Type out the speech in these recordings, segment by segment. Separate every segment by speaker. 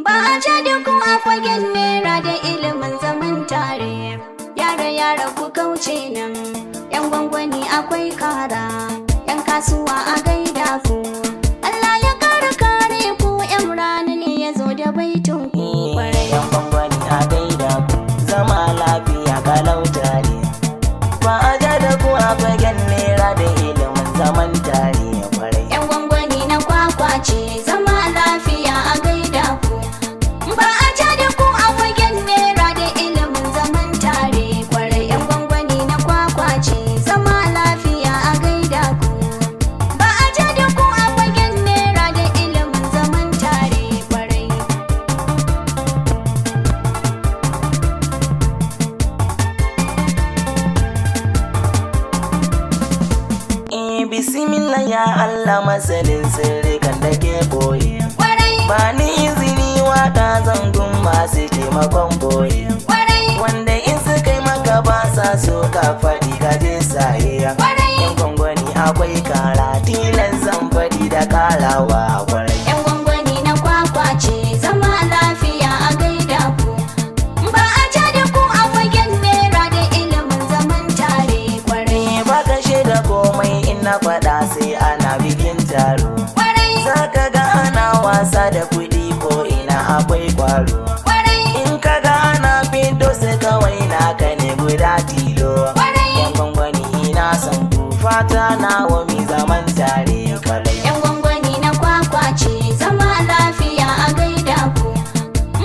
Speaker 1: Ba a ja da ku a fagen nera da ilimin zaman tare. Yara ku kauce nan, yan gwangwani akwai kara, yan kasuwa a gaida ku. Allah ya kare ku, yan rana ne ya zo da baitin ku.
Speaker 2: Yan gwangwani a gaida ku, zama lafiya kalau tare. Ba a ja da ku a fagen nera da ilimin zaman tare.
Speaker 1: Yan gwangwani na kwakwa ce, zama lafiya a gaida ku. Ba a ja da ku a fagen nera da ilimin zaman tare. Kwarai yan gwangwani na kwakwa ce, zama lafiya a gaida ku. Ba a ja da ku a fagen nera da ilimin zaman tare. Kwarai
Speaker 2: bismillah ya Allah masalin sirri kan da ke boye. Ba ni izini waka zangun masu taimakon boye. Wanda in suka yi maka ba sa so ka faɗi ka je saye. Yan gwangwani akwai kara tilan zan faɗi da karawa kwarai.
Speaker 1: yan gwangwani na kwakwa ce, zama lafiya a gaida ku. Ba a ja da ku a fagen nera da ilimin zaman tare. Kwarai
Speaker 2: Ba ka shaida komai in na faɗa sai ana bikin taro. Za ka ga ana wasa da kuɗi ko ina akwai kwaro. In ka ga ana fito sai kawai naka ne guda tilo. Yan gwangwani ina son ku fata na wa mi zaman tare kalai.
Speaker 1: yan gwangwani na kwakwa ce, zama lafiya a gaida ku.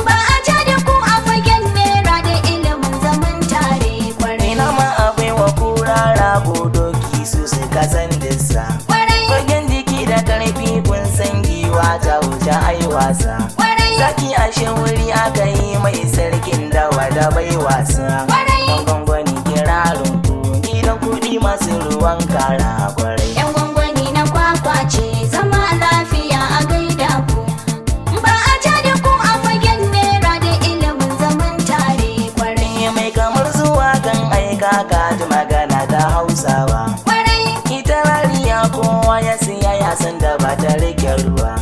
Speaker 1: Ba a ja da ku a fagen nera da ilimin zaman tare. Kwarai
Speaker 2: Ina ma abai wa kura rago doki su suka san dissa. Fagen jiki da karfi kun san giwa ta wuce ai wasa. Zaki ashe wuri aka yi mai sarkin dawa da bai wasa. Yan gwangwani kirarin ku gidan kuɗi masu ruwan kara kwarai.
Speaker 1: yan gwangwani na kwakwa ce, zama lafiya a gaida ku. Ba a ja da ku a fagen nera da ilimin zaman tare. Kwarai
Speaker 2: Mai kamar zuwa kan aika ka ji magana ta Hausawa. Ita rariya kowa ya siya ya san da ba ta rike ruwa.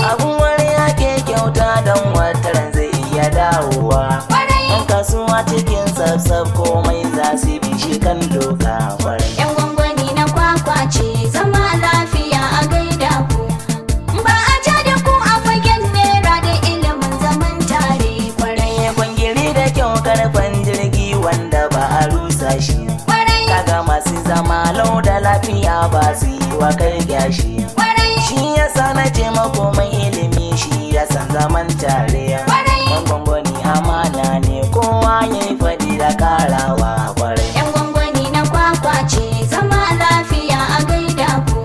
Speaker 2: Abun wani ake kyauta don wataran zai iya dawowa. Yan kasuwa cikin safsaf komai za su bi shi kan doka kwarai.
Speaker 1: yan gwangwani na kwakwa ce, zama lafiya a gaida ku. Ba a ja da ku a fagen nera da ilimin zaman tare. Kwarai
Speaker 2: Kwangiri da kyau karfan jirgi wanda ba a rusa shi. Kaga masu zama lau da lafiya ba su yi wa kai gashi. Shi yasa na ce makomai ilimi shi ya san zaman tare. Yan gwangwani amana ne kowa ya yi faɗi da karawa kwarai.
Speaker 1: yan gwangwani na kwakwa ce, zama lafiya a gaida ku.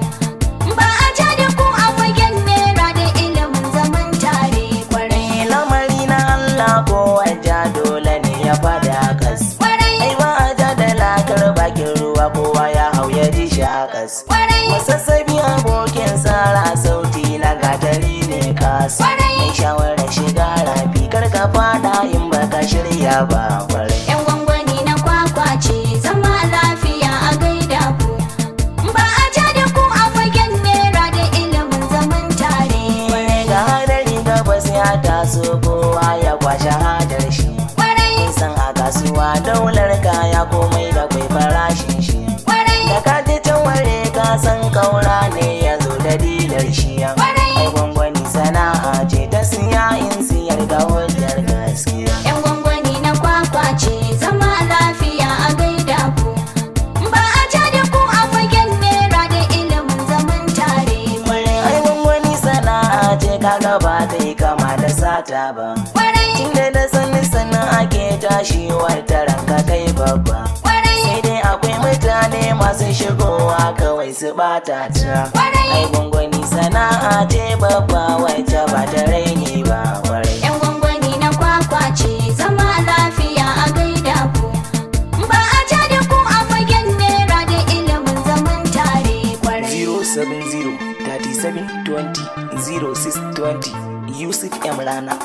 Speaker 1: Ba a ja da ku a fagen nera da ilimin zaman tare. Kwarai
Speaker 2: Lamari na Allah kowa ja dole ne ya fada kas. Ai ba a ja da lakar bakin ruwa kowa ya hau ya ji shi a kas. Masassabi abokin tsara sauti na gatari ne kas. Mai shawarar shiga rafi karka fada in baka shirya ba kwarai.
Speaker 1: yan gwangwani na kwakwa ce, zama lafiya a gaida ku. Ba a ja da ku a fagen nera da ilimin zaman tare.
Speaker 2: Ga hadari gabas ya taso kowa ya kwashe hadar shi. San a kasuwa daular kaya komai da kwai farashin shi. Da ka ji can ware ka san kaura ne ya zo da dilar shi. Ai gwangwani sana'a ce ta siya in siyar ga hujjar gaskiya.
Speaker 1: yan gwangwani na kwakwa ce, zama lafiya a gaida ku. Ba a ja da ku a fagen nera da ilimin zaman tare.
Speaker 2: Ai gwangwani sana'a ce kaga ba ta yi kama da sata ba. Tunda da sannan ake tashi wata ranka kai babba. Sai dai akwai mutane masu shigowa kawai su bata ta. Ai gwangwani sana'a ce babba wacce ba ta raini ba kwarai.
Speaker 1: yan gwangwani na kwakwa ce, zama lafiya a gaida ku. Ba a ja da ku a fagen nera da ilimin zaman tare. Kwarai
Speaker 2: 070 37 20 06 20 Yusuf M Rana.